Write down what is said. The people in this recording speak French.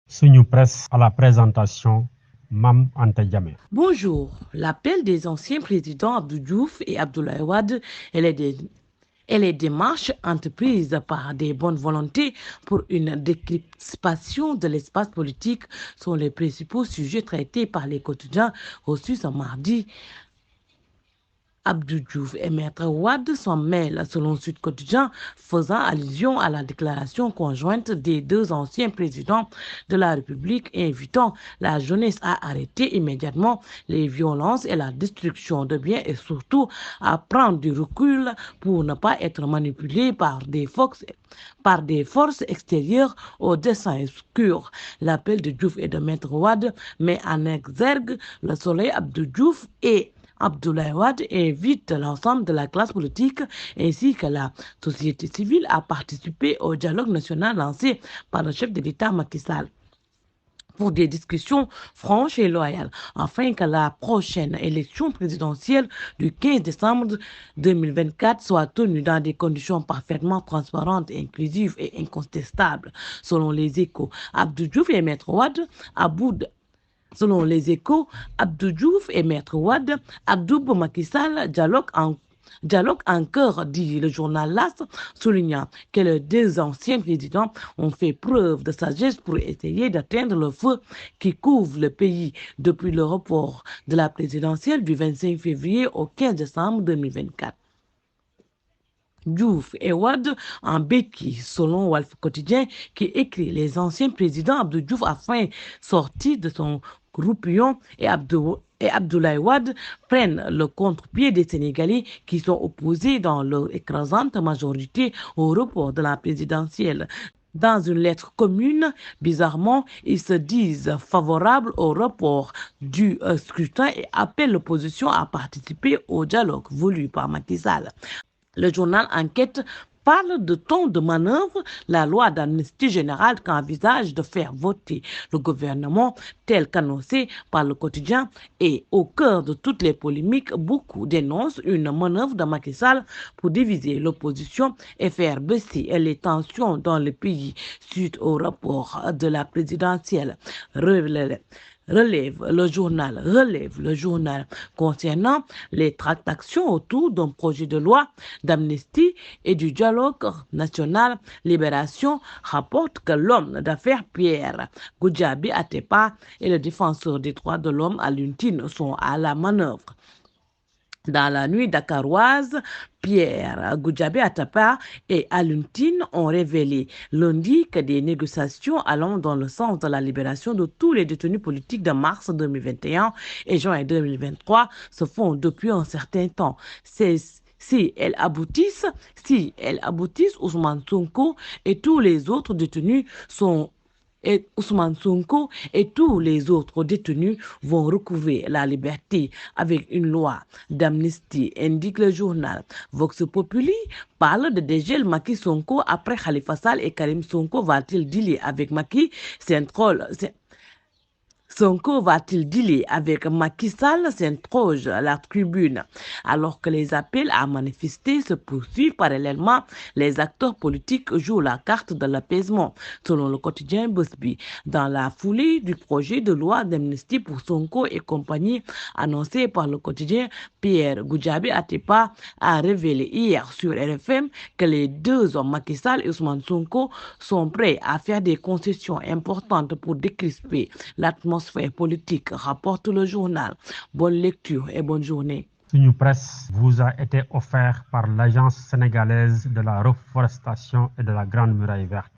Suñu presse à la présentation, Mam Anta Diamé. Bonjour. L'appel des anciens présidents Abdou Diouf et Abdoulaye Wade et les démarches entreprises par des bonnes volontés pour une décrispation de l'espace politique sont les principaux sujets traités par les quotidiens reçus ce mardi. Abdou Diouf et Maître Wade s'en mêlent, selon Sud Quotidien, faisant allusion à la déclaration conjointe des deux anciens présidents de la République invitant la jeunesse à arrêter immédiatement les violences et la destruction de biens et surtout à prendre du recul pour ne pas être manipulés par des forces extérieures au dessein obscur. L'appel de Diouf et de Maître Wade met en exergue le soleil Abdou Diouf et Abdoulaye Wade invite l'ensemble de la classe politique ainsi que la société civile à participer au dialogue national lancé par le chef de l'État Macky Sall pour des discussions franches et loyales, afin que la prochaine élection présidentielle du 15 décembre 2024 soit tenue dans des conditions parfaitement transparentes, inclusives et incontestables. Selon les Échos, Abdou Diouf et Maître Wade Selon les Échos, Abdou Diouf et Maître Wade, Abdou Macky Sall dialogue en cœur, dit le journal LAS, soulignant que les deux anciens présidents ont fait preuve de sagesse pour essayer d'atteindre le feu qui couvre le pays depuis le report de la présidentielle du 25 février au 15 décembre 2024. Diouf et Wade en béquille, selon Walf Quotidien, qui écrit les anciens présidents Abdou Diouf enfin sortis de son groupillon et Abdoulaye Wade prennent le contre-pied des Sénégalais qui sont opposés dans leur écrasante majorité au report de la présidentielle. Dans une lettre commune, bizarrement, ils se disent favorables au report du scrutin et appellent l'opposition à participer au dialogue voulu par Macky Sall. Le journal Enquête parle de ton de manœuvre, la loi d'amnistie générale qu'envisage de faire voter le gouvernement tel qu'annoncé par le quotidien et au cœur de toutes les polémiques, beaucoup dénoncent une manœuvre de Macky Sall pour diviser l'opposition et faire baisser les tensions dans le pays suite au report de la présidentielle. Relève le journal concernant les tractations autour d'un projet de loi d'amnistie et du dialogue national. Libération rapporte que l'homme d'affaires Pierre Goudiaby Atepa et le défenseur des droits de l'homme Alioune Tine sont à la manœuvre. Dans la nuit dakaroise, Pierre Goudiaby Atepa et Alioune Tine ont révélé lundi que des négociations allant dans le sens de la libération de tous les détenus politiques de mars 2021 et juin 2023 se font depuis un certain temps. Si elles aboutissent, Ousmane Sonko et tous les autres détenus Ousmane Sonko et tous les autres détenus vont recouvrer la liberté avec une loi d'amnistie, indique le journal. Vox Populi parle de dégel Macky Sonko après Khalifa Sall et Karim Sonko va-t-il dealer avec Macky? Sonko va-t-il dealer avec Macky Sall, s'interroge la tribune. Alors que les appels à manifester se poursuivent parallèlement, les acteurs politiques jouent la carte de l'apaisement, selon le quotidien Busby. Dans la foulée du projet de loi d'amnistie pour Sonko et compagnie annoncé par le quotidien, Pierre Goudiaby Atepa a révélé hier sur RFM que les deux hommes Macky Sall et Ousmane Sonko sont prêts à faire des concessions importantes pour décrisper l'atmosphère politique, rapporte le journal. Bonne lecture et bonne journée. Suñu presse vous a été offert par l'Agence sénégalaise de la reforestation et de la Grande Muraille Verte.